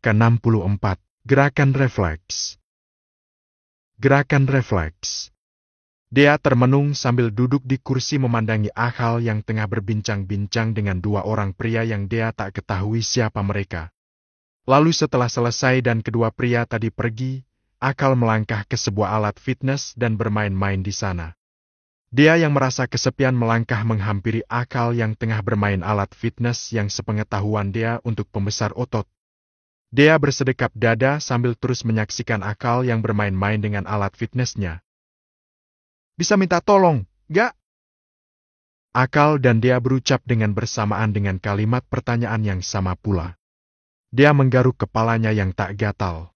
Ke-64. Gerakan refleks. Gerakan refleks. Dea termenung sambil duduk di kursi memandangi Akal yang tengah berbincang-bincang dengan dua orang pria yang Dea tak ketahui siapa mereka. Lalu setelah selesai dan kedua pria tadi pergi, Akal melangkah ke sebuah alat fitness dan bermain-main di sana. Dea yang merasa kesepian melangkah menghampiri Akal yang tengah bermain alat fitness yang sepengetahuan Dea untuk pembesar otot. Dea bersedekap dada sambil terus menyaksikan Akal yang bermain-main dengan alat fitnessnya. Bisa minta tolong, gak? Akal dan Dea berucap dengan bersamaan dengan kalimat pertanyaan yang sama pula. Dea menggaruk kepalanya yang tak gatal.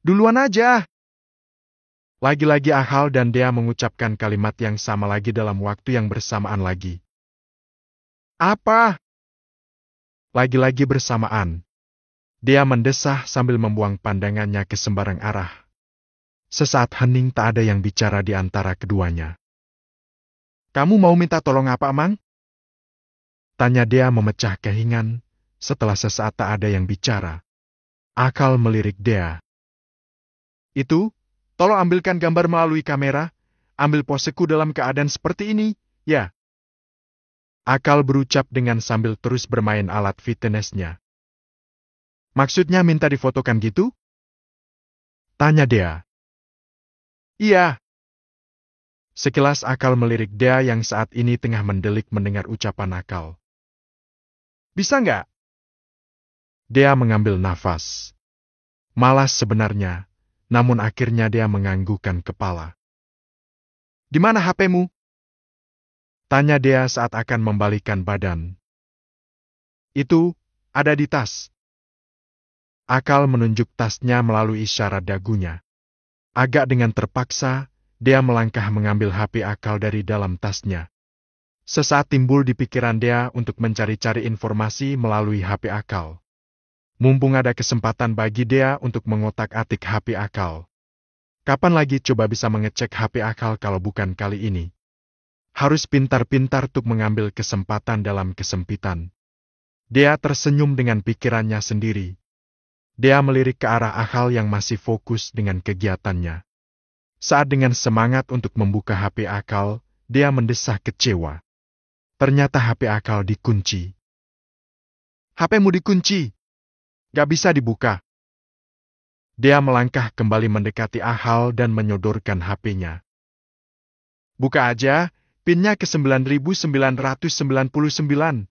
Duluan aja! Lagi-lagi Akal dan Dea mengucapkan kalimat yang sama lagi dalam waktu yang bersamaan lagi. Apa? Lagi-lagi bersamaan. Dea mendesah sambil membuang pandangannya ke sembarang arah. Sesaat hening tak ada yang bicara di antara keduanya. Kamu mau minta tolong apa, Mang? Tanya Dea memecah kehingan, setelah sesaat tak ada yang bicara. Akal melirik Dea. Itu, tolong ambilkan gambar melalui kamera, ambil poseku dalam keadaan seperti ini, ya. Akal berucap dengan sambil terus bermain alat fitnessnya. Maksudnya minta difotokan gitu? Tanya Dea. Iya. Sekilas Akal melirik Dea yang saat ini tengah mendelik mendengar ucapan Akal. Bisa nggak? Dea mengambil nafas. Malas sebenarnya, namun akhirnya Dea menganggukkan kepala. Di mana HP-mu? Tanya Dea saat akan membalikan badan. Itu, ada di tas. Akal menunjuk tasnya melalui isyarat dagunya. Agak dengan terpaksa, Dea melangkah mengambil HP Akal dari dalam tasnya. Sesaat timbul di pikiran Dea untuk mencari-cari informasi melalui HP Akal. Mumpung ada kesempatan bagi Dea untuk mengotak-atik HP Akal. Kapan lagi coba bisa mengecek HP Akal kalau bukan kali ini? Harus pintar-pintar untuk mengambil kesempatan dalam kesempitan. Dea tersenyum dengan pikirannya sendiri. Dea melirik ke arah Akal yang masih fokus dengan kegiatannya. Saat dengan semangat untuk membuka HP Akal, Dea mendesah kecewa. Ternyata HP Akal dikunci. HP-mu dikunci. Gak bisa dibuka. Dea melangkah kembali mendekati Akal dan menyodorkan HP-nya. Buka aja, PIN-nya ke 9999.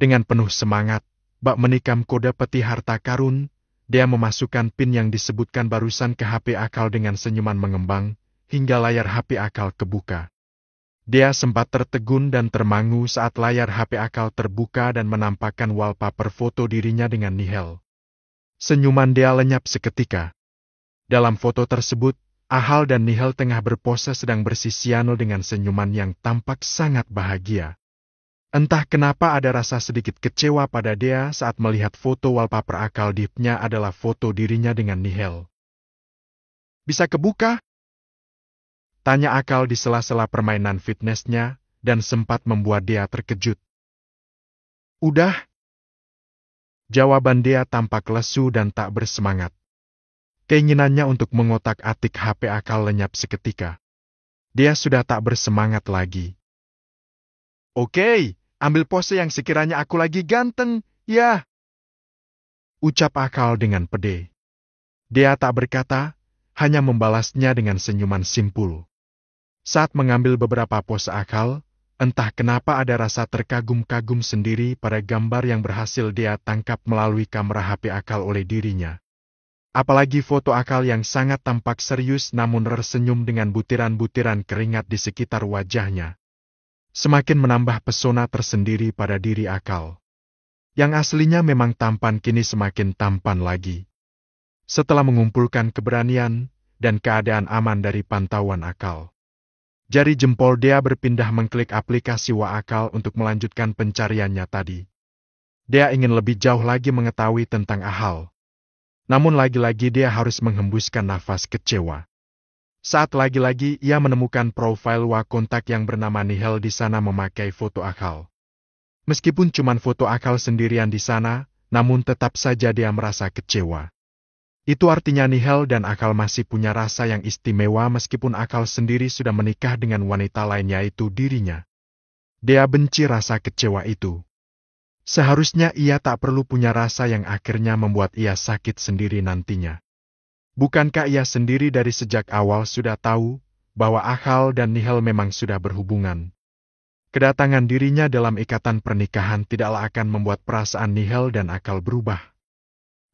Dengan penuh semangat, bak menikam kode peti harta karun, Dea memasukkan PIN yang disebutkan barusan ke HP Akal dengan senyuman mengembang, hingga layar HP Akal kebuka. Dea sempat tertegun dan termangu saat layar HP Akal terbuka dan menampakkan wallpaper foto dirinya dengan nihil. Senyuman Dea lenyap seketika. Dalam foto tersebut, Akal dan Nihil tengah berpose sedang bersisiano dengan senyuman yang tampak sangat bahagia. Entah kenapa ada rasa sedikit kecewa pada Dea saat melihat foto wallpaper Akal di HP-nya adalah foto dirinya dengan Nihil. Bisa kebuka? Tanya Akal di sela-sela permainan fitnessnya dan sempat membuat Dea terkejut. Udah? Jawaban Dea tampak lesu dan tak bersemangat. Keinginannya untuk mengotak-atik HP Akal lenyap seketika. Dia sudah tak bersemangat lagi. Oke, ambil pose yang sekiranya aku lagi ganteng, ya. Ucap Akal dengan pede. Dea tak berkata, hanya membalasnya dengan senyuman simpul. Saat mengambil beberapa pose Akal, entah kenapa ada rasa terkagum-kagum sendiri pada gambar yang berhasil Dea tangkap melalui kamera HP Akal oleh dirinya. Apalagi foto Akal yang sangat tampak serius namun tersenyum dengan butiran-butiran keringat di sekitar wajahnya. Semakin menambah pesona tersendiri pada diri Akal. Yang aslinya memang tampan kini semakin tampan lagi. Setelah mengumpulkan keberanian dan keadaan aman dari pantauan Akal. Jari jempol Dea berpindah mengklik aplikasi Akal untuk melanjutkan pencariannya tadi. Dea ingin lebih jauh lagi mengetahui tentang Akal. Namun lagi-lagi Dea harus menghembuskan nafas kecewa. Saat lagi-lagi ia menemukan profil kontak yang bernama Nihil di sana memakai foto Akal. Meskipun cuma foto Akal sendirian di sana, namun tetap saja dia merasa kecewa. Itu artinya Nihal dan Akal masih punya rasa yang istimewa meskipun Akal sendiri sudah menikah dengan wanita lain yaitu dirinya. Dia benci rasa kecewa itu. Seharusnya ia tak perlu punya rasa yang akhirnya membuat ia sakit sendiri nantinya. Bukankah ia sendiri dari sejak awal sudah tahu bahwa Akal dan Nihal memang sudah berhubungan? Kedatangan dirinya dalam ikatan pernikahan tidaklah akan membuat perasaan Nihal dan Akal berubah.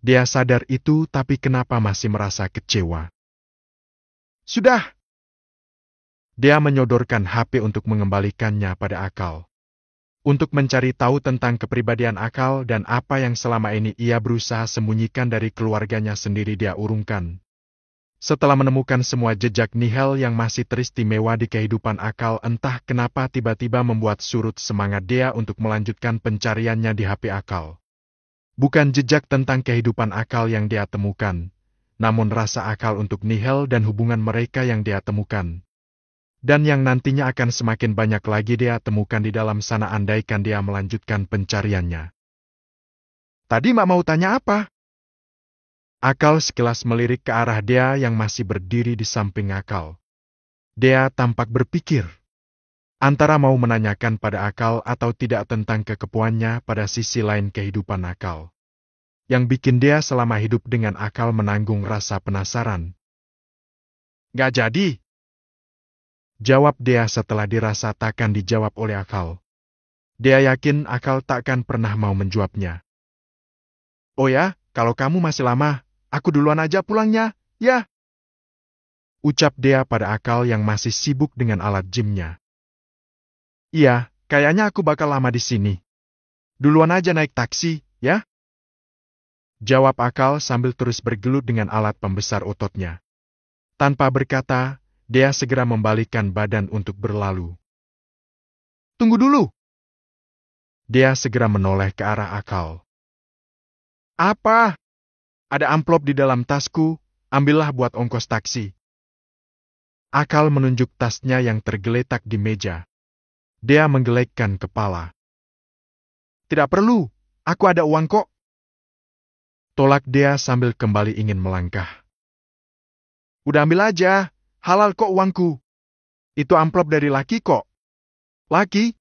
Dia sadar itu, tapi kenapa masih merasa kecewa? Sudah! Dia menyodorkan HP untuk mengembalikannya pada Akal. Untuk mencari tahu tentang kepribadian Akal dan apa yang selama ini ia berusaha sembunyikan dari keluarganya sendiri dia urungkan. Setelah menemukan semua jejak Nihal yang masih teristimewa di kehidupan Akal, entah kenapa tiba-tiba membuat surut semangat dia untuk melanjutkan pencariannya di HP Akal. Bukan jejak tentang kehidupan Akal yang dia temukan, namun rasa Akal untuk Nihal dan hubungan mereka yang dia temukan. Dan yang nantinya akan semakin banyak lagi dia temukan di dalam sana andaikan dia melanjutkan pencariannya. Tadi Mak mau tanya apa? Akal sekilas melirik ke arah dia yang masih berdiri di samping Akal. Dia tampak berpikir. Antara mau menanyakan pada Akal atau tidak tentang kekepuannya pada sisi lain kehidupan Akal. Yang bikin dia selama hidup dengan Akal menanggung rasa penasaran. Gak jadi. Jawab dia setelah dirasa takkan dijawab oleh Akal. Dia yakin Akal takkan pernah mau menjawabnya. Oh ya, kalau kamu masih lama, aku duluan aja pulangnya, ya? Ucap dia pada Akal yang masih sibuk dengan alat gymnya. Iya, kayaknya aku bakal lama di sini. Duluan aja naik taksi, ya? Jawab Akal sambil terus bergelut dengan alat pembesar ototnya. Tanpa berkata, dia segera membalikkan badan untuk berlalu. Tunggu dulu! Dia segera menoleh ke arah Akal. Apa? Ada amplop di dalam tasku, ambillah buat ongkos taksi. Akal menunjuk tasnya yang tergeletak di meja. Dia menggelekkan kepala. Tidak perlu, aku ada uang kok. Tolak dia sambil kembali ingin melangkah. Udah ambil aja. Halal kok uangku. Itu amplop dari laki kok. Laki?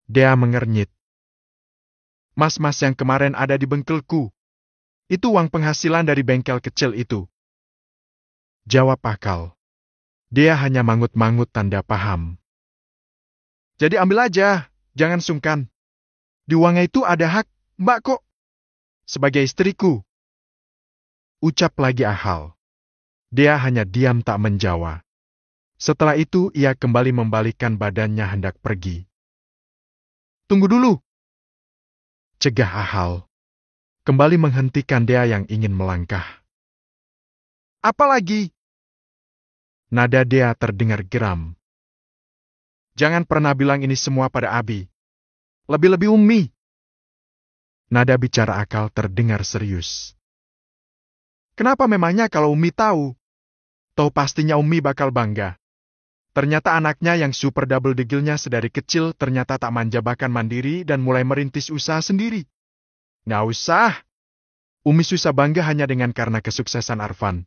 Dia mengernyit. Mas-mas yang kemarin ada di bengkelku. Itu uang penghasilan dari bengkel kecil itu. Jawab Akal. Dia hanya mangut-mangut tanda paham. Jadi ambil aja, jangan sungkan. Di uangnya itu ada hak, Mbak kok. Sebagai istriku. Ucap lagi Akal. Dia hanya diam tak menjawab. Setelah itu ia kembali membalikkan badannya hendak pergi. Tunggu dulu! Cegah Akal. Kembali menghentikan dia yang ingin melangkah. Apa lagi? Nada dia terdengar geram. Jangan pernah bilang ini semua pada Abi. Lebih-lebih Umi. Nada bicara Akal terdengar serius. Kenapa memangnya kalau Umi tahu? Tahu pastinya Umi bakal bangga. Ternyata anaknya yang super double digilnya sedari kecil ternyata tak manja bahkan mandiri dan mulai merintis usaha sendiri. Nggak usah. Umi susah bangga hanya dengan karena kesuksesan Arfan.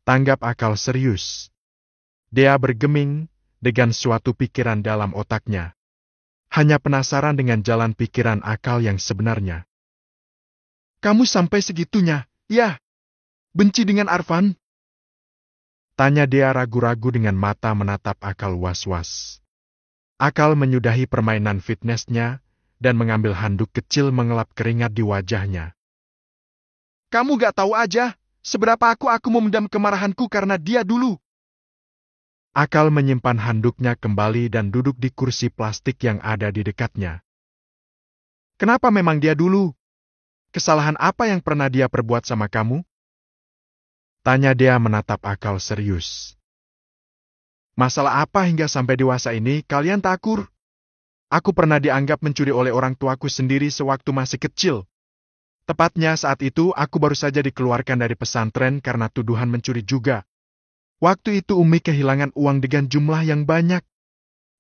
Tanggap Akal serius. Dia bergeming dengan suatu pikiran dalam otaknya. Hanya penasaran dengan jalan pikiran Akal yang sebenarnya. Kamu sampai segitunya, ya? Benci dengan Arfan? Tanya dia ragu-ragu dengan mata menatap Akal was-was. Akal menyudahi permainan fitnessnya dan mengambil handuk kecil mengelap keringat di wajahnya. Kamu gak tahu aja seberapa aku memendam kemarahanku karena dia dulu. Akal menyimpan handuknya kembali dan duduk di kursi plastik yang ada di dekatnya. Kenapa memang dia dulu? Kesalahan apa yang pernah dia perbuat sama kamu? Tanya dia menatap Akal serius. Masalah apa hingga sampai dewasa ini kalian takur? Aku pernah dianggap mencuri oleh orang tuaku sendiri sewaktu masih kecil. Tepatnya saat itu aku baru saja dikeluarkan dari pesantren karena tuduhan mencuri juga. Waktu itu Umi kehilangan uang dengan jumlah yang banyak.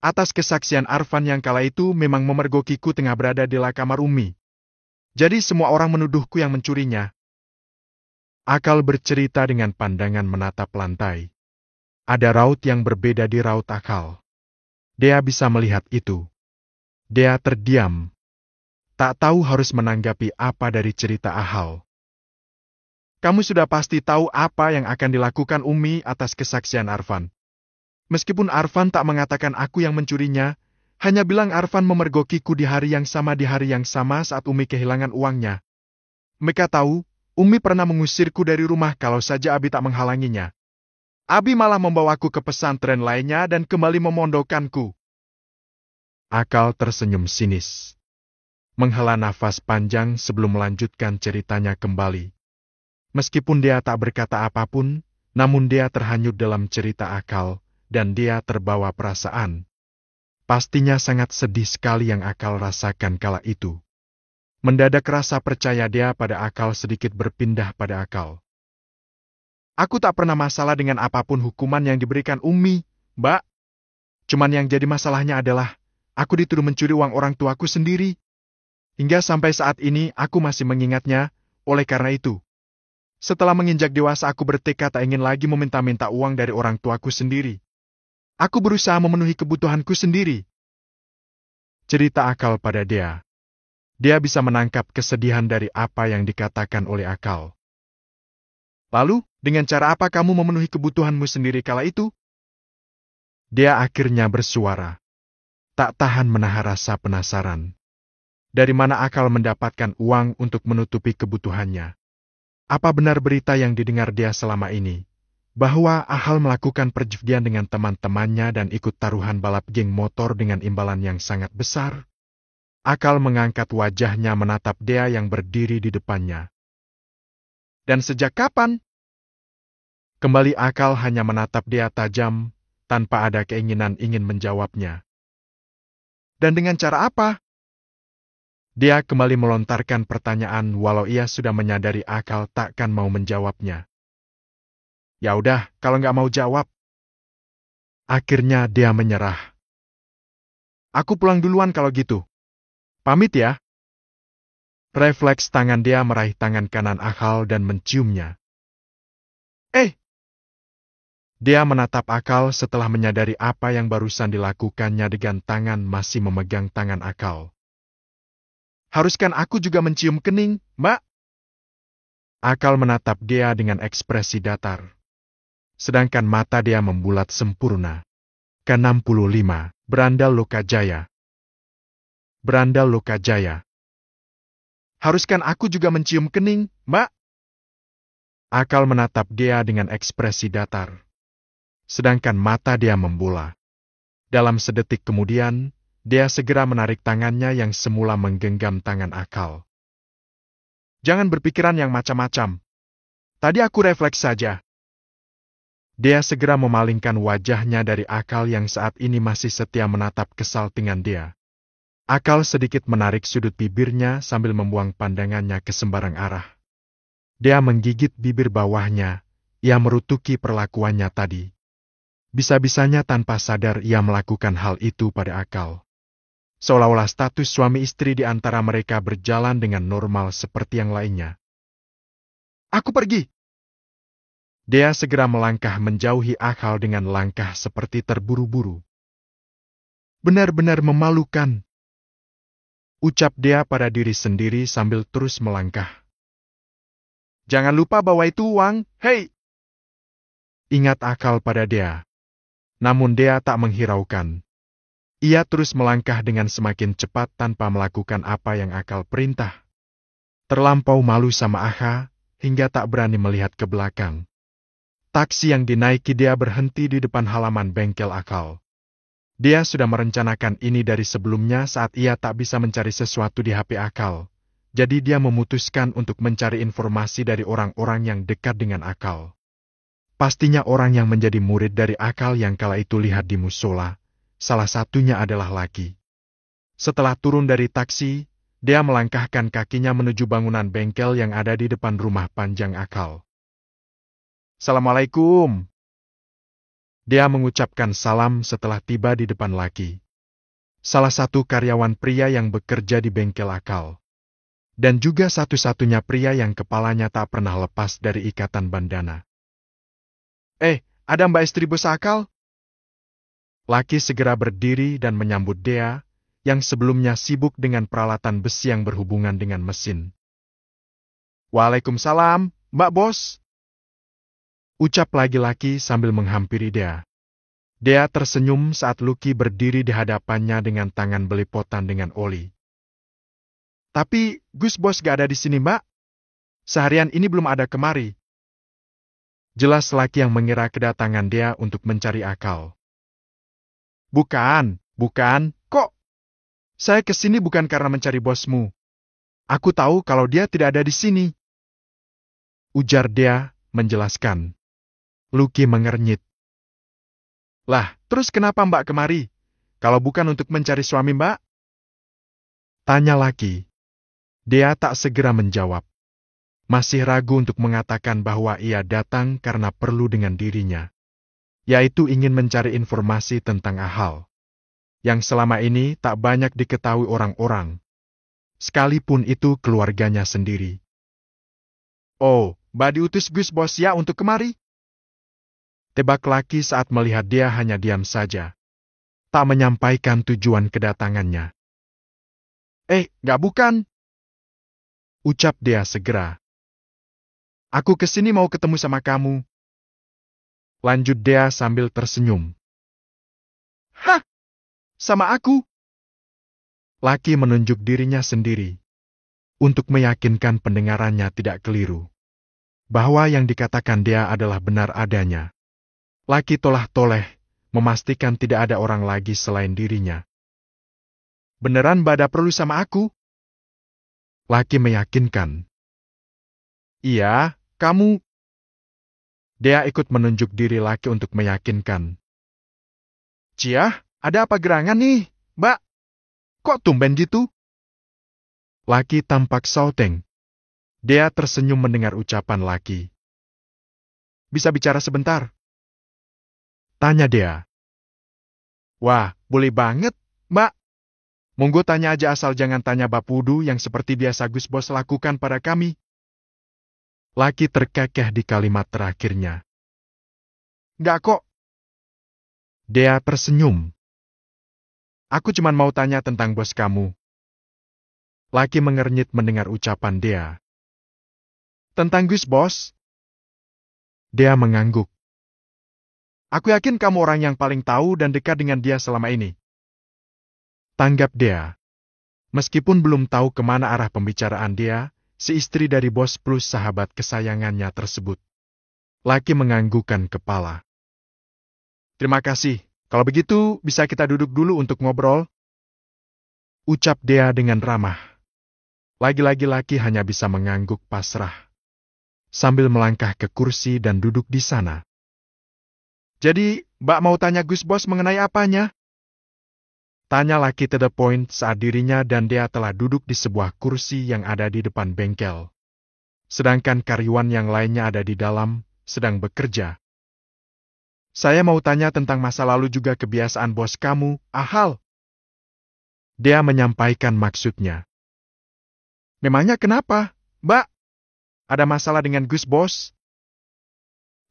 Atas kesaksian Arfan yang kala itu memang memergokiku tengah berada di kamar Umi. Jadi semua orang menuduhku yang mencurinya. Akal bercerita dengan pandangan menatap lantai. Ada raut yang berbeda di raut akal. Dia bisa melihat itu. Dia terdiam. Tak tahu harus menanggapi apa dari cerita Ahal. Kamu sudah pasti tahu apa yang akan dilakukan Umi atas kesaksian Arfan. Meskipun Arfan tak mengatakan aku yang mencurinya, hanya bilang Arfan memergokiku di hari yang sama saat Umi kehilangan uangnya. Mereka tahu, Umi pernah mengusirku dari rumah kalau saja Abi tak menghalanginya. Abi malah membawaku ke pesantren lainnya dan kembali memondokkanku. Akal tersenyum sinis. Menghela nafas panjang sebelum melanjutkan ceritanya kembali. Meskipun dia tak berkata apapun, namun dia terhanyut dalam cerita Akal, dan dia terbawa perasaan. Pastinya sangat sedih sekali yang Akal rasakan kala itu. Mendadak rasa percaya dia pada Akal sedikit berpindah pada Akal. Aku tak pernah masalah dengan apapun hukuman yang diberikan Umi, Mbak. Cuman yang jadi masalahnya adalah, aku dituduh mencuri uang orang tuaku sendiri. Hingga sampai saat ini aku masih mengingatnya, oleh karena itu. Setelah menginjak dewasa aku bertekad tak ingin lagi meminta-minta uang dari orang tuaku sendiri. Aku berusaha memenuhi kebutuhanku sendiri. Cerita Akal pada dia. Dia bisa menangkap kesedihan dari apa yang dikatakan oleh Akal. Lalu, dengan cara apa kamu memenuhi kebutuhanmu sendiri kala itu? Dia akhirnya bersuara. Tak tahan menahan rasa penasaran. Dari mana Akal mendapatkan uang untuk menutupi kebutuhannya? Apa benar berita yang didengar dia selama ini? Bahwa Ahal melakukan perjudian dengan teman-temannya dan ikut taruhan balap geng motor dengan imbalan yang sangat besar? Akal mengangkat wajahnya menatap dia yang berdiri di depannya. Dan sejak kapan? Kembali Akal hanya menatap dia tajam, tanpa ada keinginan ingin menjawabnya. Dan dengan cara apa? Dia kembali melontarkan pertanyaan walau ia sudah menyadari Akal takkan mau menjawabnya. Ya udah, kalau nggak mau jawab. Akhirnya dia menyerah. Aku pulang duluan kalau gitu. Pamit ya. Refleks tangan dia meraih tangan kanan Akal dan menciumnya. Dia menatap Akal setelah menyadari apa yang barusan dilakukannya dengan tangan masih memegang tangan Akal. Haruskan aku juga mencium kening, Mbak? Akal menatap dia dengan ekspresi datar. Sedangkan mata dia membulat sempurna. Ke-65, Berandal Lokajaya. Berandal Lokajaya. Haruskan aku juga mencium kening, Mbak? Akal menatap dia dengan ekspresi datar. Sedangkan mata dia membola. Dalam sedetik kemudian, dia segera menarik tangannya yang semula menggenggam tangan Akal. Jangan berpikiran yang macam-macam. Tadi aku refleks saja. Dia segera memalingkan wajahnya dari Akal yang saat ini masih setia menatap kesal dengan dia. Akal sedikit menarik sudut bibirnya sambil membuang pandangannya ke sembarang arah. Dia menggigit bibir bawahnya, ia merutuki perlakuannya tadi. Bisa-bisanya tanpa sadar ia melakukan hal itu pada Akal. Seolah-olah status suami istri di antara mereka berjalan dengan normal seperti yang lainnya. Aku pergi. Dia segera melangkah menjauhi Akal dengan langkah seperti terburu-buru. Benar-benar memalukan. Ucap dia pada diri sendiri sambil terus melangkah. Jangan lupa bawa itu uang, hei! Ingat Akal pada dia. Namun dia tak menghiraukan. Ia terus melangkah dengan semakin cepat tanpa melakukan apa yang Akal perintah. Terlampau malu sama Aha, hingga tak berani melihat ke belakang. Taksi yang dinaiki dia berhenti di depan halaman bengkel Akal. Dia sudah merencanakan ini dari sebelumnya saat ia tak bisa mencari sesuatu di HP Akal. Jadi dia memutuskan untuk mencari informasi dari orang-orang yang dekat dengan Akal. Pastinya orang yang menjadi murid dari Akal yang kala itu lihat di musola, salah satunya adalah laki. Setelah turun dari taksi, dia melangkahkan kakinya menuju bangunan bengkel yang ada di depan rumah panjang Akal. Assalamualaikum. Dia mengucapkan salam setelah tiba di depan laki. Salah satu karyawan pria yang bekerja di bengkel Akal. Dan juga satu-satunya pria yang kepalanya tak pernah lepas dari ikatan bandana. Ada mbak istri bos Akal? Laki segera berdiri dan menyambut Dea, yang sebelumnya sibuk dengan peralatan besi yang berhubungan dengan mesin. Waalaikumsalam, Mbak Bos. Ucap laki-laki sambil menghampiri Dea. Dea tersenyum saat Lucky berdiri di hadapannya dengan tangan belepotan dengan oli. Tapi, Gus Bos gak ada di sini, Mbak. Seharian ini belum ada kemari. Jelas laki yang mengira kedatangan Dea untuk mencari Akal. Bukan. Kok? Saya kesini bukan karena mencari bosmu. Aku tahu kalau dia tidak ada di sini. Ujar Dea, menjelaskan. Lucky mengernyit. Lah, terus kenapa Mbak kemari? Kalau bukan untuk mencari suami Mbak? Tanya laki. Dea tak segera menjawab. Masih ragu untuk mengatakan bahwa ia datang karena perlu dengan dirinya. Yaitu ingin mencari informasi tentang Ahal. Yang selama ini tak banyak diketahui orang-orang. Sekalipun itu keluarganya sendiri. Oh, Mbak diutus Gus Bos ya untuk kemari? Tebak laki saat melihat dia hanya diam saja. Tak menyampaikan tujuan kedatangannya. Gak bukan. Ucap dia segera. Aku kesini mau ketemu sama kamu. Lanjut Dea sambil tersenyum. Hah? Sama aku? Laki menunjuk dirinya sendiri. Untuk meyakinkan pendengarannya tidak keliru. Bahwa yang dikatakan Dea adalah benar adanya. Laki tolah-toleh, memastikan tidak ada orang lagi selain dirinya. Beneran Bada perlu sama aku? Laki meyakinkan. Iya, kamu. Dea ikut menunjuk diri laki untuk meyakinkan. Ciah, ada apa gerangan nih, Mbak? Kok tumben gitu? Laki tampak sauteng. Dea tersenyum mendengar ucapan laki. Bisa bicara sebentar? Tanya Dea. Wah, boleh banget, Mbak. Monggo tanya aja asal jangan tanya bab wudu yang seperti biasa Gus Bos lakukan pada kami. Laki terkekeh di kalimat terakhirnya. Nggak kok. Dea tersenyum. Aku cuma mau tanya tentang bos kamu. Laki mengernyit mendengar ucapan Dea. Tentang Gus Bos? Dea mengangguk. Aku yakin kamu orang yang paling tahu dan dekat dengan dia selama ini. Tanggap Dea. Meskipun belum tahu kemana arah pembicaraan dia, si istri dari bos plus sahabat kesayangannya tersebut. Laki menganggukkan kepala. Terima kasih. Kalau begitu, bisa kita duduk dulu untuk ngobrol? Ucap Dea dengan ramah. Lagi-lagi laki hanya bisa mengangguk pasrah. Sambil melangkah ke kursi dan duduk di sana. Jadi, Mbak mau tanya Gus Bos mengenai apanya? Tanya laki to the point saat dirinya dan Dea telah duduk di sebuah kursi yang ada di depan bengkel. Sedangkan karyawan yang lainnya ada di dalam, sedang bekerja. Saya mau tanya tentang masa lalu juga kebiasaan bos kamu, Ahal. Dea menyampaikan maksudnya. Memangnya kenapa, Mbak? Ada masalah dengan Gus Bos?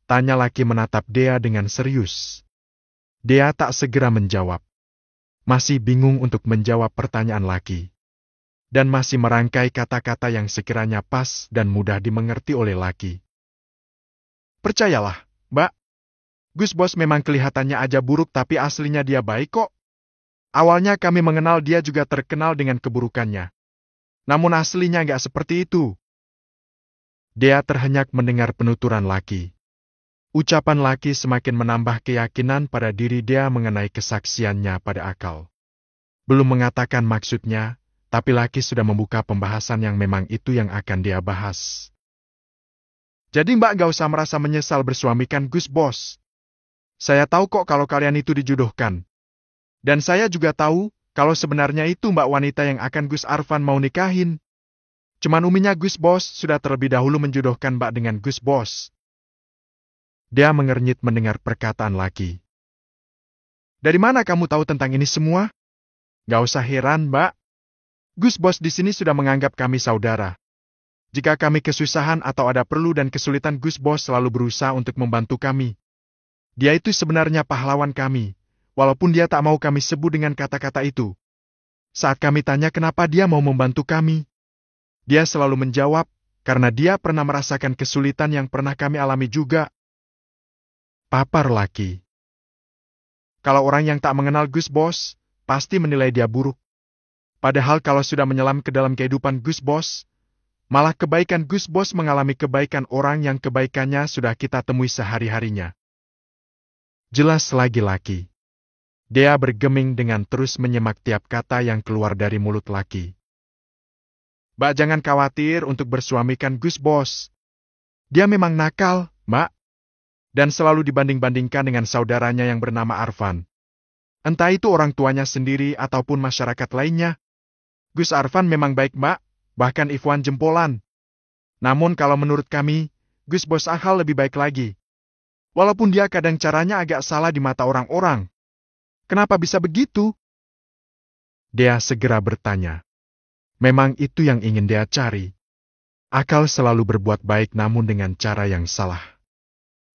Tanya laki menatap Dea dengan serius. Dea tak segera menjawab. Masih bingung untuk menjawab pertanyaan laki. Dan masih merangkai kata-kata yang sekiranya pas dan mudah dimengerti oleh laki. Percayalah, Mbak. Gus Bos memang kelihatannya aja buruk tapi aslinya dia baik kok. Awalnya kami mengenal dia juga terkenal dengan keburukannya. Namun aslinya nggak seperti itu. Dea terhenyak mendengar penuturan laki. Ucapan laki semakin menambah keyakinan pada diri Dea mengenai kesaksiannya pada Akal. Belum mengatakan maksudnya, tapi laki sudah membuka pembahasan yang memang itu yang akan dia bahas. Jadi Mbak gak usah merasa menyesal bersuamikan Gus Bos. Saya tahu kok kalau kalian itu dijodohkan. Dan saya juga tahu kalau sebenarnya itu Mbak wanita yang akan Gus Arfan mau nikahin. Cuman uminya Gus Bos sudah terlebih dahulu menjodohkan Mbak dengan Gus Bos. Dia mengernyit mendengar perkataan laki. Dari mana kamu tahu tentang ini semua? Gak usah heran, Mbak. Gus Bos di sini sudah menganggap kami saudara. Jika kami kesusahan atau ada perlu dan kesulitan, Gus Bos selalu berusaha untuk membantu kami. Dia itu sebenarnya pahlawan kami, walaupun dia tak mau kami sebut dengan kata-kata itu. Saat kami tanya kenapa dia mau membantu kami, dia selalu menjawab, karena dia pernah merasakan kesulitan yang pernah kami alami juga. Papar laki. Kalau orang yang tak mengenal Gus Bos, pasti menilai dia buruk. Padahal kalau sudah menyelam ke dalam kehidupan Gus Bos, malah kebaikan Gus Bos mengalami kebaikan orang yang kebaikannya sudah kita temui sehari-harinya. Jelas lagi laki. Dia bergeming dengan terus menyemak tiap kata yang keluar dari mulut laki. Mbak jangan khawatir untuk bersuamikan Gus Bos. Dia memang nakal, Mbak. Dan selalu dibanding-bandingkan dengan saudaranya yang bernama Arfan. Entah itu orang tuanya sendiri ataupun masyarakat lainnya. Gus Arfan memang baik, Mbak, bahkan Ikhwan jempolan. Namun kalau menurut kami, Gus Bos Akal lebih baik lagi. Walaupun dia kadang caranya agak salah di mata orang-orang. Kenapa bisa begitu? Dia segera bertanya. Memang itu yang ingin dia cari. Akal selalu berbuat baik namun dengan cara yang salah.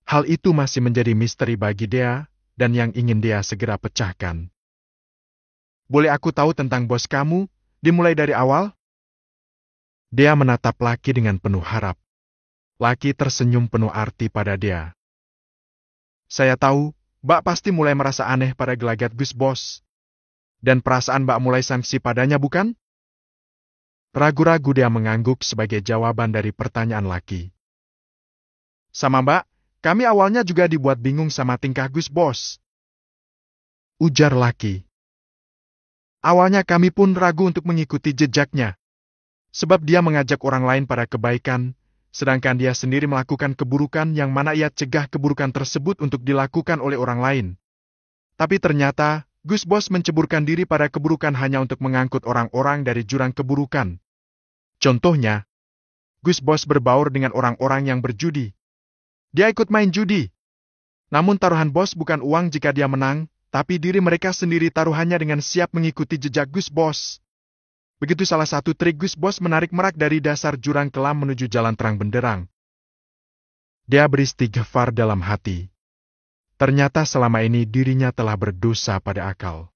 Hal itu masih menjadi misteri bagi dia, dan yang ingin dia segera pecahkan. Boleh aku tahu tentang bos kamu? Dimulai dari awal? Dia menatap laki dengan penuh harap. Laki tersenyum penuh arti pada dia. Saya tahu, Mbak pasti mulai merasa aneh pada gelagat Gus Bos. Dan perasaan Mbak mulai sangsi padanya, bukan? Ragu-ragu dia mengangguk sebagai jawaban dari pertanyaan laki. Sama Mbak, kami awalnya juga dibuat bingung sama tingkah Gus Bos. Ujar laki. Awalnya kami pun ragu untuk mengikuti jejaknya. Sebab dia mengajak orang lain pada kebaikan, sedangkan dia sendiri melakukan keburukan yang mana ia cegah keburukan tersebut untuk dilakukan oleh orang lain. Tapi ternyata, Gus Bos menceburkan diri pada keburukan hanya untuk mengangkut orang-orang dari jurang keburukan. Contohnya, Gus Bos berbaur dengan orang-orang yang berjudi. Dia ikut main judi. Namun taruhan bos bukan uang jika dia menang, tapi diri mereka sendiri taruhannya dengan siap mengikuti jejak Gus Bos. Begitu salah satu trik Gus Bos menarik merak dari dasar jurang kelam menuju jalan terang benderang. Dia beristighfar dalam hati. Ternyata selama ini dirinya telah berdosa pada Akal.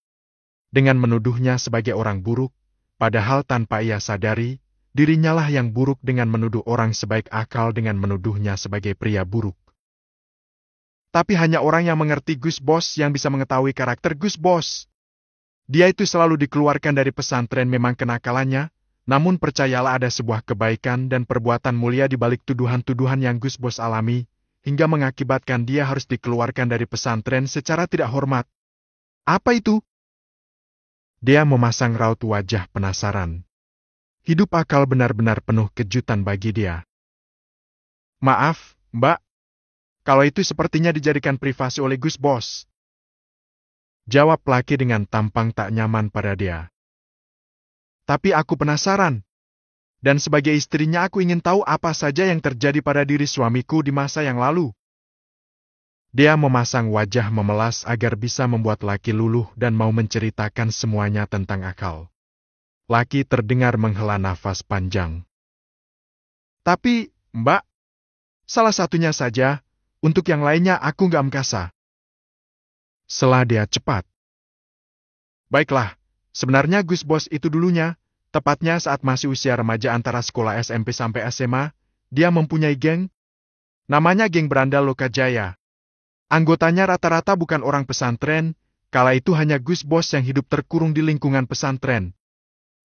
Dengan menuduhnya sebagai orang buruk, padahal tanpa ia sadari, dirinya lah yang buruk dengan menuduh orang sebaik Akal dengan menuduhnya sebagai pria buruk. Tapi hanya orang yang mengerti Gus Bos yang bisa mengetahui karakter Gus Bos. Dia itu selalu dikeluarkan dari pesantren memang kenakalannya, namun percayalah ada sebuah kebaikan dan perbuatan mulia di balik tuduhan-tuduhan yang Gus Bos alami, hingga mengakibatkan dia harus dikeluarkan dari pesantren secara tidak hormat. Apa itu? Dia memasang raut wajah penasaran. Hidup Akal benar-benar penuh kejutan bagi dia. Maaf, Mbak. Kalau itu sepertinya dijadikan privasi oleh Gus Bos. Jawab laki dengan tampang tak nyaman pada dia. Tapi aku penasaran. Dan sebagai istrinya aku ingin tahu apa saja yang terjadi pada diri suamiku di masa yang lalu. Dia memasang wajah memelas agar bisa membuat laki luluh dan mau menceritakan semuanya tentang Akal. Laki terdengar menghela nafas panjang. Tapi, Mbak, salah satunya saja, untuk yang lainnya aku nggak mkasa. Selah dia cepat. Baiklah, sebenarnya Gus Bos itu dulunya, tepatnya saat masih usia remaja antara sekolah SMP sampai SMA, dia mempunyai geng. Namanya geng Berandal Lokajaya. Anggotanya rata-rata bukan orang pesantren, kala itu hanya Gus Bos yang hidup terkurung di lingkungan pesantren.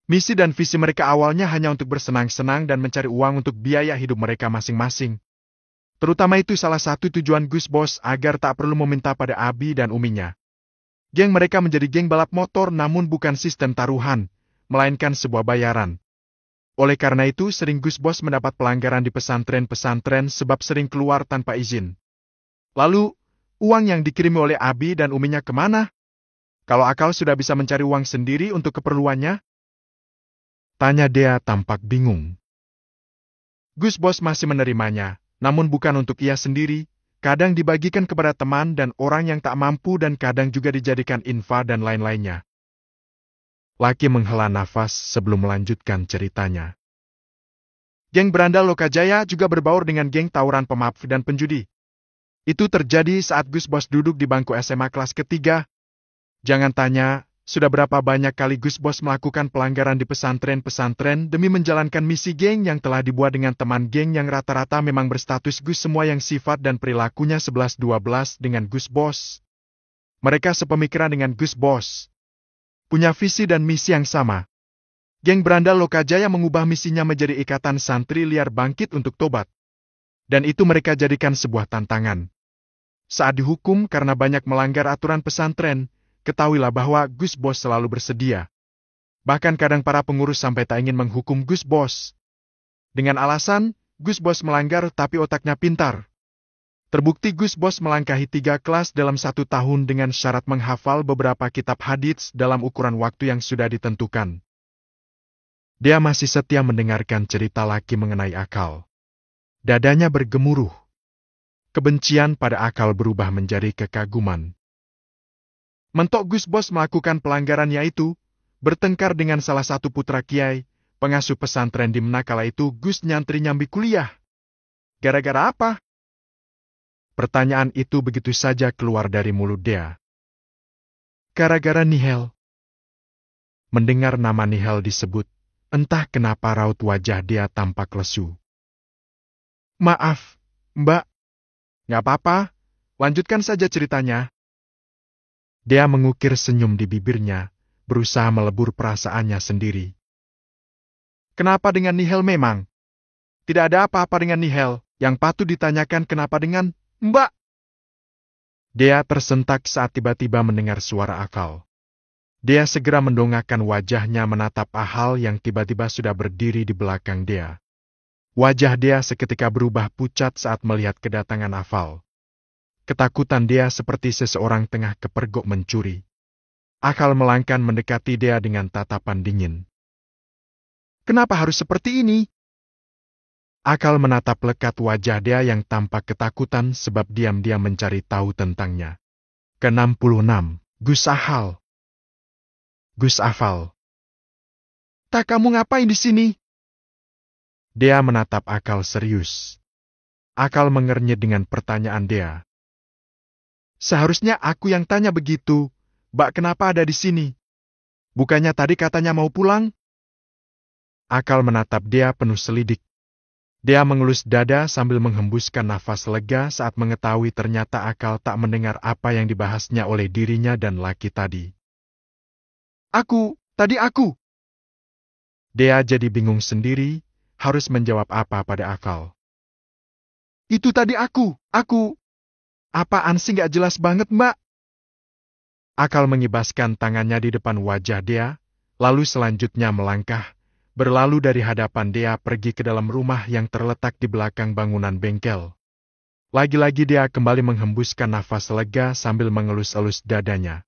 Misi dan visi mereka awalnya hanya untuk bersenang-senang dan mencari uang untuk biaya hidup mereka masing-masing. Terutama itu salah satu tujuan Gus Bos agar tak perlu meminta pada Abi dan Uminya. Geng mereka menjadi geng balap motor namun bukan sistem taruhan, melainkan sebuah bayaran. Oleh karena itu sering Gus Bos mendapat pelanggaran di pesantren-pesantren sebab sering keluar tanpa izin. Lalu, uang yang dikirimi oleh Abi dan Uminya kemana? Kalau Akal sudah bisa mencari uang sendiri untuk keperluannya? Tanya dia tampak bingung. Gus Bos masih menerimanya. Namun bukan untuk ia sendiri, kadang dibagikan kepada teman dan orang yang tak mampu dan kadang juga dijadikan infak dan lain-lainnya. Laki menghela nafas sebelum melanjutkan ceritanya. Geng berandal Lokajaya juga berbaur dengan geng tawuran pemabuk dan penjudi. Itu terjadi saat Gus Bos duduk di bangku SMA kelas ketiga. Jangan tanya, sudah berapa banyak kali Gus Bos melakukan pelanggaran di pesantren-pesantren demi menjalankan misi geng yang telah dibuat dengan teman geng yang rata-rata memang berstatus Gus, semua yang sifat dan perilakunya 11-12 dengan Gus Bos. Mereka sepemikiran dengan Gus Bos. Punya visi dan misi yang sama. Geng berandal Lokajaya mengubah misinya menjadi ikatan santri liar bangkit untuk tobat. Dan itu mereka jadikan sebuah tantangan. Saat dihukum karena banyak melanggar aturan pesantren, ketahuilah bahwa Gus Bos selalu bersedia. Bahkan kadang para pengurus sampai tak ingin menghukum Gus Bos. Dengan alasan, Gus Bos melanggar tapi otaknya pintar. Terbukti Gus Bos melangkahi 3 kelas dalam 1 tahun dengan syarat menghafal beberapa kitab hadits dalam ukuran waktu yang sudah ditentukan. Dia masih setia mendengarkan cerita laki mengenai Akal. Dadanya bergemuruh. Kebencian pada Akal berubah menjadi kekaguman. Mentok Gus Bos melakukan pelanggarannya itu, bertengkar dengan salah satu putra kiai, pengasuh pesantren di Manakala itu Gus nyantri nyambi kuliah. Gara-gara apa? Pertanyaan itu begitu saja keluar dari mulut dia. Gara-gara Nihel. Mendengar nama Nihel disebut, entah kenapa raut wajah dia tampak lesu. Maaf, Mbak. Nggak apa-apa, lanjutkan saja ceritanya. Dia mengukir senyum di bibirnya, berusaha melebur perasaannya sendiri. Kenapa dengan Nihel memang? Tidak ada apa-apa dengan Nihel, yang patut ditanyakan kenapa dengan Mbak. Dia tersentak saat tiba-tiba mendengar suara Akal. Dia segera mendongakkan wajahnya menatap Ahal yang tiba-tiba sudah berdiri di belakang dia. Wajah dia seketika berubah pucat saat melihat kedatangan Afal. Ketakutan dia seperti seseorang tengah kepergok mencuri. Akal melangkah mendekati dia dengan tatapan dingin. Kenapa harus seperti ini? Akal menatap lekat wajah dia yang tampak ketakutan sebab diam-diam mencari tahu tentangnya. Ke-66, Gus Ahal. Gus Afal. Tak, kamu ngapain di sini? Dia menatap Akal serius. Akal mengernyit dengan pertanyaan dia. Seharusnya aku yang tanya begitu, Mbak kenapa ada di sini? Bukannya tadi katanya mau pulang? Akal menatap dia penuh selidik. Dia mengelus dada sambil menghembuskan nafas lega saat mengetahui ternyata Akal tak mendengar apa yang dibahasnya oleh dirinya dan laki tadi. Tadi aku. Dia jadi bingung sendiri, harus menjawab apa pada Akal. Itu tadi aku. Apaan sih gak jelas banget, Mbak? Akal mengibaskan tangannya di depan wajah dia, lalu selanjutnya melangkah, berlalu dari hadapan dia pergi ke dalam rumah yang terletak di belakang bangunan bengkel. Lagi-lagi dia kembali menghembuskan nafas lega sambil mengelus-elus dadanya.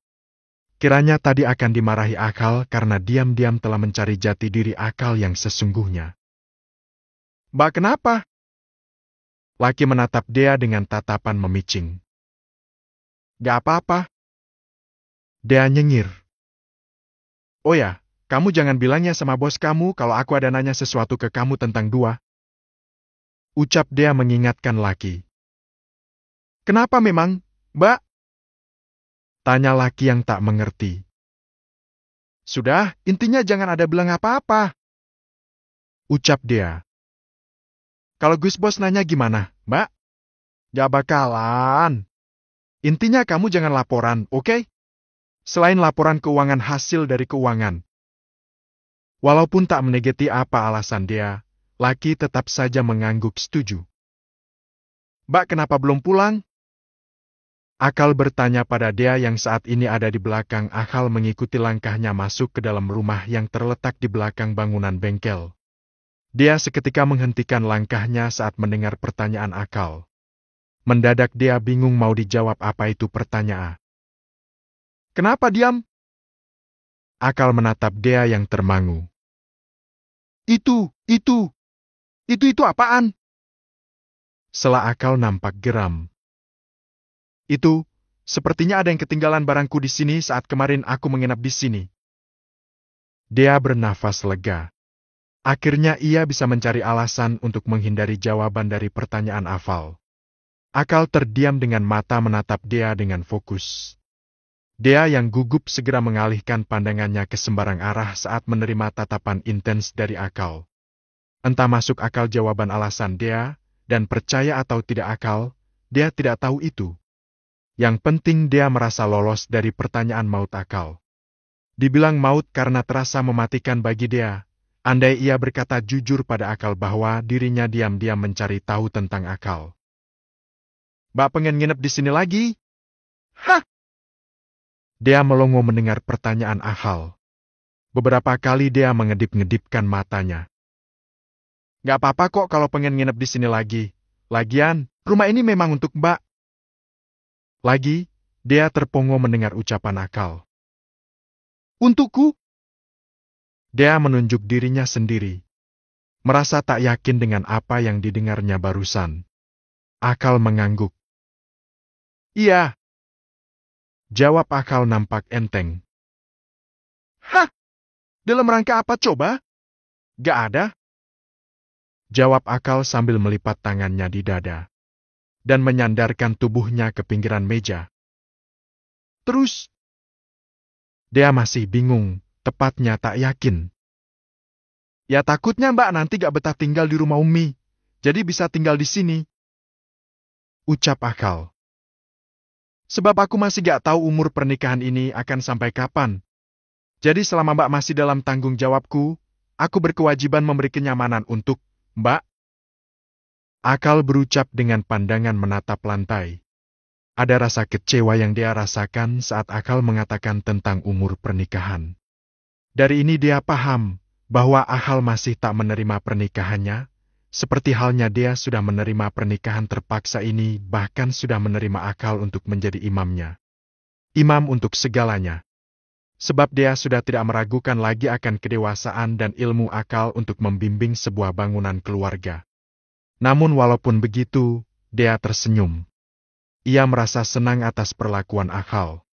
Kiranya tadi akan dimarahi Akal karena diam-diam telah mencari jati diri Akal yang sesungguhnya. Mbak kenapa? Laki menatap dia dengan tatapan memicing. Gak apa-apa. Dia nyengir. Oh ya, kamu jangan bilangnya sama bos kamu kalau aku ada nanya sesuatu ke kamu tentang dua. Ucap dia mengingatkan laki. Kenapa memang, Mbak? Tanya laki yang tak mengerti. Sudah, intinya jangan ada bilang apa-apa. Ucap dia. Kalau Gus Bos nanya gimana, Mbak? Gak bakalan. Intinya kamu jangan laporan, oke? Selain laporan keuangan hasil dari keuangan. Walaupun tak menegeti apa alasan dia, laki tetap saja mengangguk setuju. Mbak kenapa belum pulang? Akal bertanya pada dia yang saat ini ada di belakang. Akal mengikuti langkahnya masuk ke dalam rumah yang terletak di belakang bangunan bengkel. Dia seketika menghentikan langkahnya saat mendengar pertanyaan Akal. Mendadak dia bingung mau dijawab apa itu pertanyaan. Kenapa diam? Akal menatap dia yang termangu. Itu apaan? Sela Akal nampak geram. Itu, sepertinya ada yang ketinggalan barangku di sini saat kemarin aku menginap di sini. Dea bernafas lega. Akhirnya ia bisa mencari alasan untuk menghindari jawaban dari pertanyaan Aval. Akal terdiam dengan mata menatap Dea dengan fokus. Dea yang gugup segera mengalihkan pandangannya ke sembarang arah saat menerima tatapan intens dari Akal. Entah masuk akal jawaban alasan Dea, dan percaya atau tidak Akal, Dea tidak tahu itu. Yang penting Dea merasa lolos dari pertanyaan maut Akal. Dibilang maut karena terasa mematikan bagi Dea, andai ia berkata jujur pada Akal bahwa dirinya diam-diam mencari tahu tentang Akal. "Mbak pengen nginep di sini lagi?" "Hah?" Dea melongo mendengar pertanyaan Akal. Beberapa kali Dea mengedip-ngedipkan matanya. "Gak apa-apa kok kalau pengen nginep di sini lagi. Lagian, rumah ini memang untuk Mbak." Lagi, Dea terpongo mendengar ucapan Akal. "Untukku?" Dea menunjuk dirinya sendiri. Merasa tak yakin dengan apa yang didengarnya barusan. Akal mengangguk. "Iya." Jawab Akal nampak enteng. "Hah? Dalam rangka apa coba?" "Gak ada." Jawab Akal sambil melipat tangannya di dada. Dan menyandarkan tubuhnya ke pinggiran meja. "Terus?" Dea masih bingung, tepatnya tak yakin. "Ya takutnya Mbak nanti gak betah tinggal di rumah Umi. Jadi bisa tinggal di sini." Ucap Akal. "Sebab aku masih gak tahu umur pernikahan ini akan sampai kapan. Jadi selama Mbak masih dalam tanggung jawabku, aku berkewajiban memberi kenyamanan untuk Mbak." Akal berucap dengan pandangan menatap lantai. Ada rasa kecewa yang dia rasakan saat Akal mengatakan tentang umur pernikahan. Dari ini dia paham bahwa Akal masih tak menerima pernikahannya, seperti halnya dia sudah menerima pernikahan terpaksa ini, bahkan sudah menerima Akal untuk menjadi imamnya. Imam untuk segalanya. Sebab dia sudah tidak meragukan lagi akan kedewasaan dan ilmu Akal untuk membimbing sebuah bangunan keluarga. Namun walaupun begitu, Dea tersenyum. Ia merasa senang atas perlakuan Akal.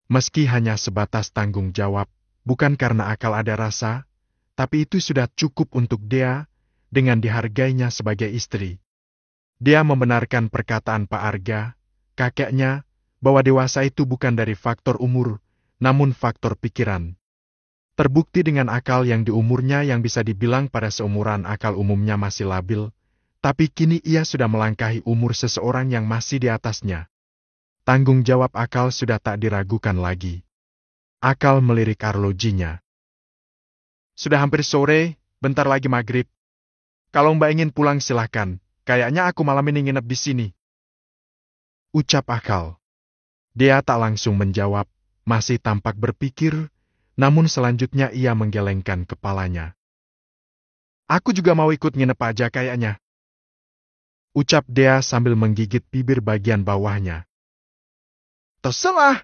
Meski hanya sebatas tanggung jawab, bukan karena Akal ada rasa, tapi itu sudah cukup untuk Dea dengan dihargainya sebagai istri. Dea membenarkan perkataan Pak Arga, kakeknya, bahwa dewasa itu bukan dari faktor umur, namun faktor pikiran. Terbukti dengan Akal yang di umurnya yang bisa dibilang pada seumuran Akal umumnya masih labil, tapi kini ia sudah melangkahi umur seseorang yang masih di atasnya. Tanggung jawab Akal sudah tak diragukan lagi. Akal melirik arlojinya. "Sudah hampir sore, bentar lagi maghrib. Kalau Mbak ingin pulang silahkan, kayaknya aku malam ini nginep di sini." Ucap Akal. Dea tak langsung menjawab, masih tampak berpikir, namun selanjutnya ia menggelengkan kepalanya. "Aku juga mau ikut nginep aja kayaknya." Ucap Dea sambil menggigit bibir bagian bawahnya. "Terserah."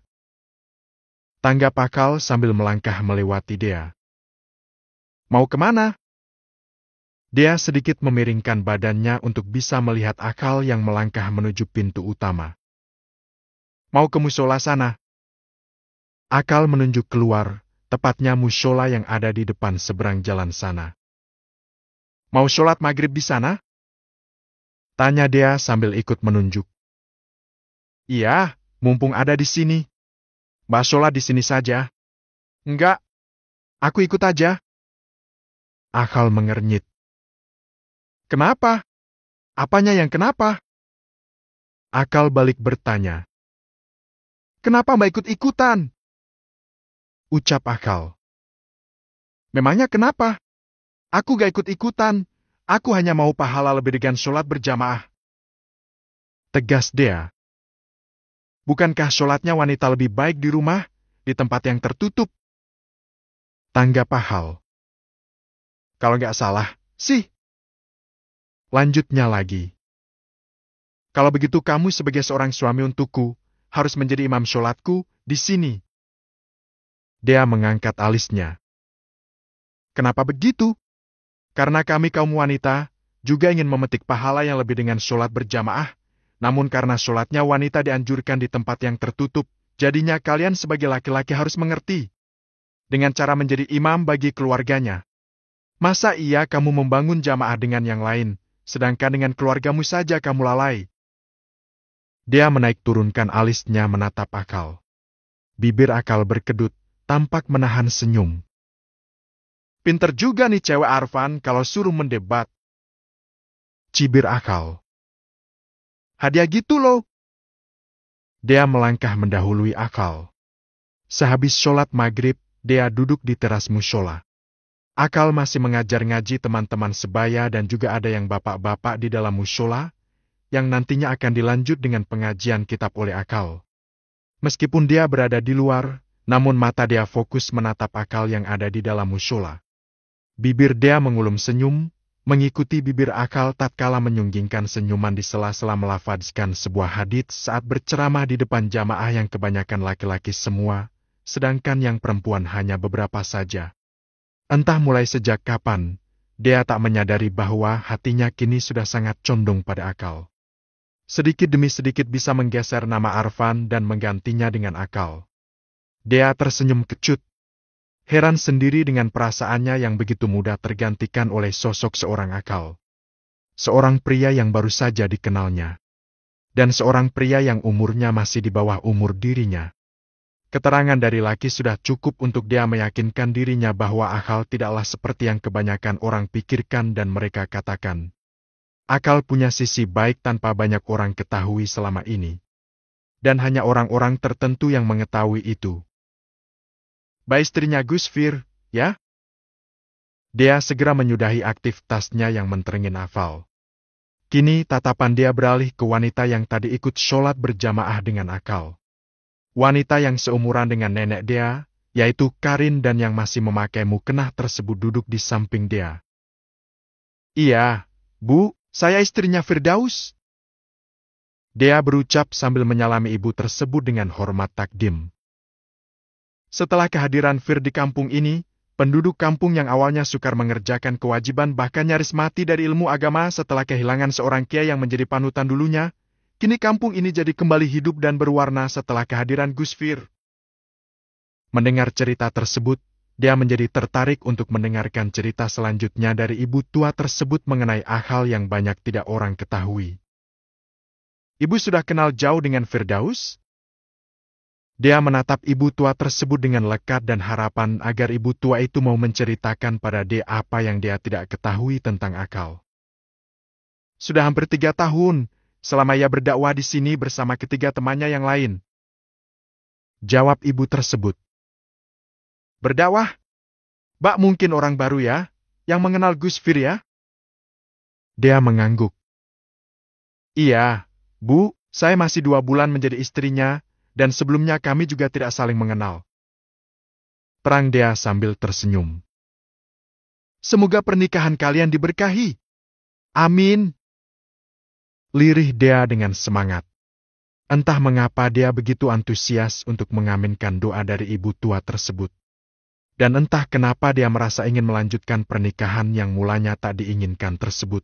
Tanggap Akal sambil melangkah melewati Dea. "Mau kemana?" Dea sedikit memiringkan badannya untuk bisa melihat Akal yang melangkah menuju pintu utama. "Mau ke musola sana." Akal menunjuk keluar, tepatnya musola yang ada di depan seberang jalan sana. "Mau sholat maghrib di sana?" Tanya Dea sambil ikut menunjuk. "Iya, mumpung ada di sini. Mbak sholat di sini saja." "Enggak, aku ikut aja." Akal mengernyit. "Kenapa? Apanya yang kenapa?" Akal balik bertanya. "Kenapa Mbak ikut-ikutan?" Ucap Akal. "Memangnya kenapa? Aku gak ikut-ikutan. Aku hanya mau pahala lebih dengan sholat berjamaah." Tegas Dea. "Bukankah sholatnya wanita lebih baik di rumah, di tempat yang tertutup?" Tanggap Akal. "Kalau gak salah, sih." Lanjutnya lagi. "Kalau begitu kamu sebagai seorang suami untukku, harus menjadi imam sholatku di sini." Dea mengangkat alisnya. "Kenapa begitu?" "Karena kami kaum wanita juga ingin memetik pahala yang lebih dengan sholat berjamaah, namun karena sholatnya wanita dianjurkan di tempat yang tertutup, jadinya kalian sebagai laki-laki harus mengerti." dengan cara menjadi imam bagi keluarganya. Masa iya kamu membangun jamaah dengan yang lain, sedangkan dengan keluargamu saja kamu lalai? Dia menaik turunkan alisnya menatap Akal. Bibir Akal berkedut, tampak menahan senyum. Pinter juga nih cewek Arfan kalau suruh mendebat. Cibir Akal. Hadiah gitu loh. Dia melangkah mendahului Akal. Sehabis sholat maghrib, dia duduk di teras mushola. Akal masih mengajar ngaji teman-teman sebaya dan juga ada yang bapak-bapak di dalam mushola, yang nantinya akan dilanjut dengan pengajian kitab oleh Akal. Meskipun dia berada di luar, namun mata dia fokus menatap Akal yang ada di dalam mushola. Bibir dia mengulum senyum, mengikuti bibir Akal tatkala menyunggingkan senyuman di sela-sela melafazkan sebuah hadits saat berceramah di depan jamaah yang kebanyakan laki-laki semua, sedangkan yang perempuan hanya beberapa saja. Entah mulai sejak kapan, dia tak menyadari bahwa hatinya kini sudah sangat condong pada Akal. Sedikit demi sedikit bisa menggeser nama Arfan dan menggantinya dengan Akal. Dia tersenyum kecut. Heran sendiri dengan perasaannya yang begitu mudah tergantikan oleh sosok seorang Akal. Seorang pria yang baru saja dikenalnya. Dan seorang pria yang umurnya masih di bawah umur dirinya. Keterangan dari laki sudah cukup untuk dia meyakinkan dirinya bahwa Akal tidaklah seperti yang kebanyakan orang pikirkan dan mereka katakan. Akal punya sisi baik tanpa banyak orang ketahui selama ini. Dan hanya orang-orang tertentu yang mengetahui itu. Baik istrinya Gus Fir, ya? Dia segera menyudahi aktivitasnya yang menterengin hafal. Kini tatapan dia beralih ke wanita yang tadi ikut sholat berjamaah dengan Akal. Wanita yang seumuran dengan nenek dia, yaitu Karin dan yang masih memakai mukena tersebut duduk di samping dia. Iya, Bu, saya istrinya Firdaus. Dia berucap sambil menyalami ibu tersebut dengan hormat takdim. Setelah kehadiran Fir di kampung ini, penduduk kampung yang awalnya sukar mengerjakan kewajiban bahkan nyaris mati dari ilmu agama setelah kehilangan seorang kiai yang menjadi panutan dulunya, kini kampung ini jadi kembali hidup dan berwarna setelah kehadiran Gus Fir. Mendengar cerita tersebut, dia menjadi tertarik untuk mendengarkan cerita selanjutnya dari ibu tua tersebut mengenai hal yang banyak tidak orang ketahui. Ibu sudah kenal jauh dengan Firdaus? Dia menatap ibu tua tersebut dengan lekat dan harapan agar ibu tua itu mau menceritakan pada dia apa yang dia tidak ketahui tentang Akal. Sudah hampir 3 tahun, selama ia berdakwah di sini bersama ketiga temannya yang lain. Jawab ibu tersebut. Berdakwah? Bak mungkin orang baru ya, yang mengenal Gus Fir ya? Dia mengangguk. Iya, Bu, saya masih 2 bulan menjadi istrinya, dan sebelumnya kami juga tidak saling mengenal. Terang dia sambil tersenyum. Semoga pernikahan kalian diberkahi. Amin. Lirih dia dengan semangat. Entah mengapa dia begitu antusias untuk mengaminkan doa dari ibu tua tersebut. Dan entah kenapa dia merasa ingin melanjutkan pernikahan yang mulanya tak diinginkan tersebut.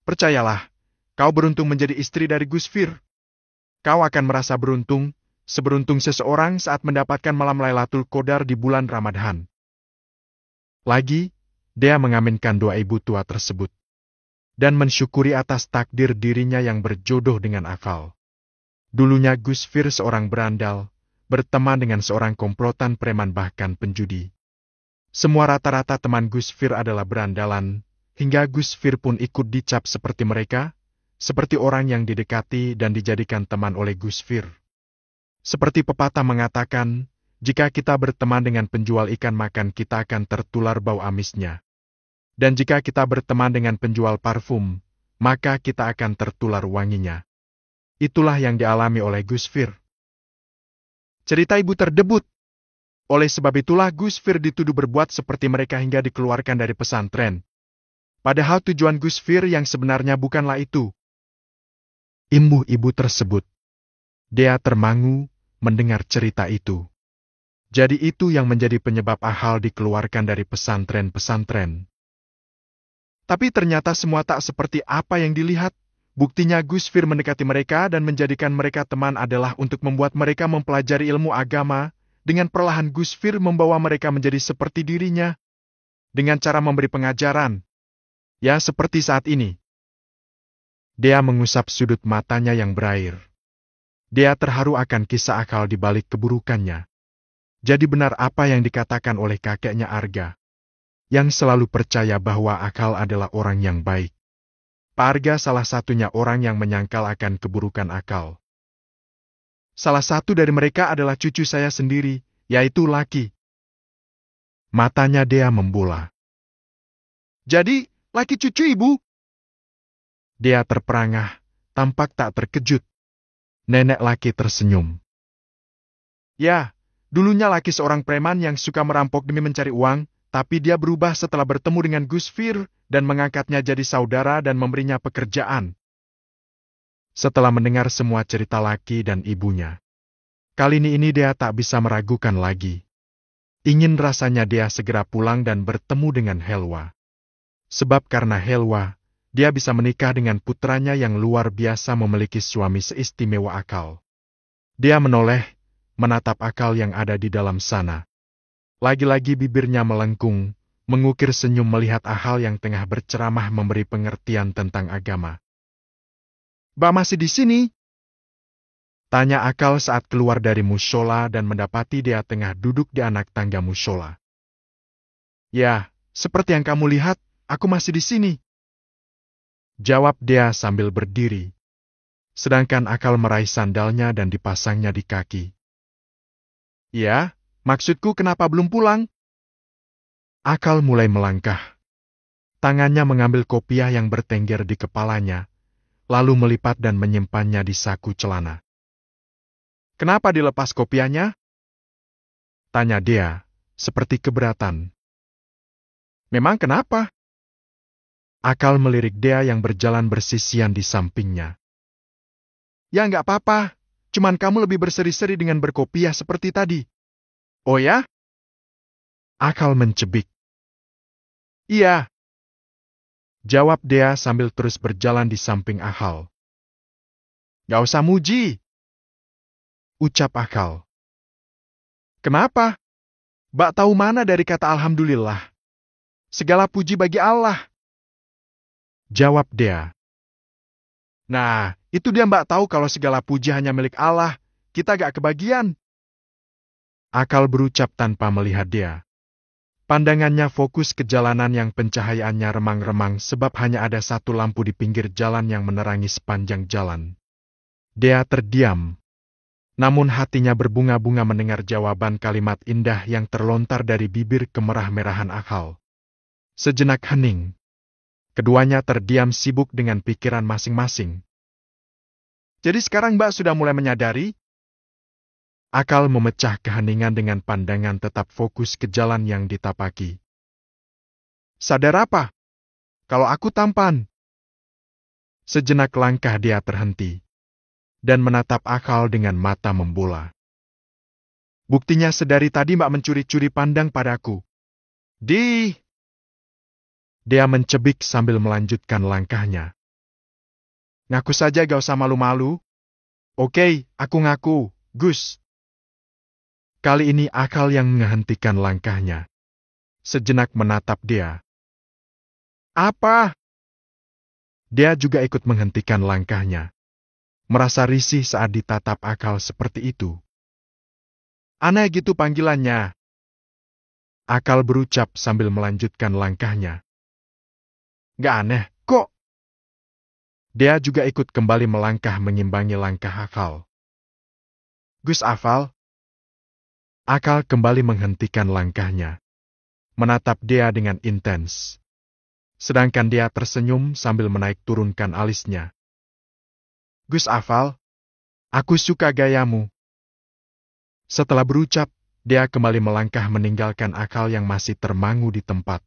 Percayalah, kau beruntung menjadi istri dari Gus Fir. Kau akan merasa beruntung, seberuntung seseorang saat mendapatkan malam Lailatul Qadar di bulan Ramadan. Lagi, dia mengaminkan doa ibu tua tersebut. Dan mensyukuri atas takdir dirinya yang berjodoh dengan Akal. Dulunya Gus Fir seorang berandal, berteman dengan seorang komplotan preman bahkan penjudi. Semua rata-rata teman Gus Fir adalah berandalan, hingga Gus Fir pun ikut dicap seperti mereka, seperti orang yang didekati dan dijadikan teman oleh Gus Fir. Seperti pepatah mengatakan, jika kita berteman dengan penjual ikan makan kita akan tertular bau amisnya. Dan jika kita berteman dengan penjual parfum, maka kita akan tertular wanginya. Itulah yang dialami oleh Gus Fir. Cerita ibu terdebut. Oleh sebab itulah Gus Fir dituduh berbuat seperti mereka hingga dikeluarkan dari pesantren. Padahal tujuan Gus Fir yang sebenarnya bukanlah itu. Imbuh ibu tersebut. Dia termangu mendengar cerita itu. Jadi itu yang menjadi penyebab Akal dikeluarkan dari pesantren-pesantren. Tapi ternyata semua tak seperti apa yang dilihat. Buktinya Gus Fir mendekati mereka dan menjadikan mereka teman adalah untuk membuat mereka mempelajari ilmu agama, dengan perlahan Gus Fir membawa mereka menjadi seperti dirinya, dengan cara memberi pengajaran. Ya, seperti saat ini. Dia mengusap sudut matanya yang berair. Dia terharu akan kisah Akal di balik keburukannya. Jadi benar apa yang dikatakan oleh kakeknya Arga, yang selalu percaya bahwa Akal adalah orang yang baik. Pak Arga salah satunya orang yang menyangkal akan keburukan Akal. Salah satu dari mereka adalah cucu saya sendiri, yaitu Laki. Matanya Dea membola. Jadi, Laki cucu ibu? Dia terperangah, tampak tak terkejut. Nenek Laki tersenyum. Ya, dulunya Laki seorang preman yang suka merampok demi mencari uang, tapi dia berubah setelah bertemu dengan Gus Fir dan mengangkatnya jadi saudara dan memberinya pekerjaan. Setelah mendengar semua cerita Laki dan ibunya, kali ini dia tak bisa meragukan lagi. Ingin rasanya dia segera pulang dan bertemu dengan Helwa. Sebab karena Helwa, dia bisa menikah dengan putranya yang luar biasa memiliki suami seistimewa Akal. Dia menoleh, menatap Akal yang ada di dalam sana. Lagi-lagi bibirnya melengkung, mengukir senyum melihat Akal yang tengah berceramah memberi pengertian tentang agama. "Mbak masih di sini?" Tanya Akal saat keluar dari mushola dan mendapati dia tengah duduk di anak tangga mushola. "Ya, seperti yang kamu lihat, aku masih di sini," jawab dia sambil berdiri. Sedangkan Akal meraih sandalnya dan dipasangnya di kaki. "Ya, maksudku kenapa belum pulang?" Akal mulai melangkah. Tangannya mengambil kopiah yang bertengger di kepalanya, lalu melipat dan menyimpannya di saku celana. "Kenapa dilepas kopiahnya?" tanya dia, seperti keberatan. "Memang kenapa?" Akal melirik dia yang berjalan bersisian di sampingnya. "Ya nggak apa-apa, cuman kamu lebih berseri-seri dengan berkopiah seperti tadi." "Oh ya?" Akal mencebik. "Iya," jawab dia sambil terus berjalan di samping Akal. "Gak usah muji," ucap Akal. "Kenapa? Mbak tahu mana dari kata Alhamdulillah? Segala puji bagi Allah," jawab dia. "Nah, itu dia Mbak tahu kalau segala puji hanya milik Allah, kita gak kebagian." Akal berucap tanpa melihat dia. Pandangannya fokus ke jalanan yang pencahayaannya remang-remang sebab hanya ada satu lampu di pinggir jalan yang menerangi sepanjang jalan. Dia terdiam. Namun hatinya berbunga-bunga mendengar jawaban kalimat indah yang terlontar dari bibir kemerah-merahan Akal. Sejenak hening. Keduanya terdiam sibuk dengan pikiran masing-masing. "Jadi sekarang Mbak sudah mulai menyadari?" Akal memecah keheningan dengan pandangan tetap fokus ke jalan yang ditapaki. "Sadar apa? Kalau aku tampan." Sejenak langkah dia terhenti, dan menatap Akal dengan mata membola. "Buktinya sedari tadi Mbak mencuri-curi pandang padaku." Dia mencebik sambil melanjutkan langkahnya. "Ngaku saja gak usah malu-malu." "Oke, aku ngaku, Gus." Kali ini Akal yang menghentikan langkahnya. Sejenak menatap dia. "Apa?" Dia juga ikut menghentikan langkahnya. Merasa risih saat ditatap Akal seperti itu. "Aneh gitu panggilannya," Akal berucap sambil melanjutkan langkahnya. "Gak aneh, kok." Dia juga ikut kembali melangkah mengimbangi langkah Akal. "Gus Afal." Akal kembali menghentikan langkahnya, menatap dia dengan intens. Sedangkan dia tersenyum sambil menaik turunkan alisnya. "Gus Afal, aku suka gayamu." Setelah berucap, dia kembali melangkah meninggalkan Akal yang masih termangu di tempat.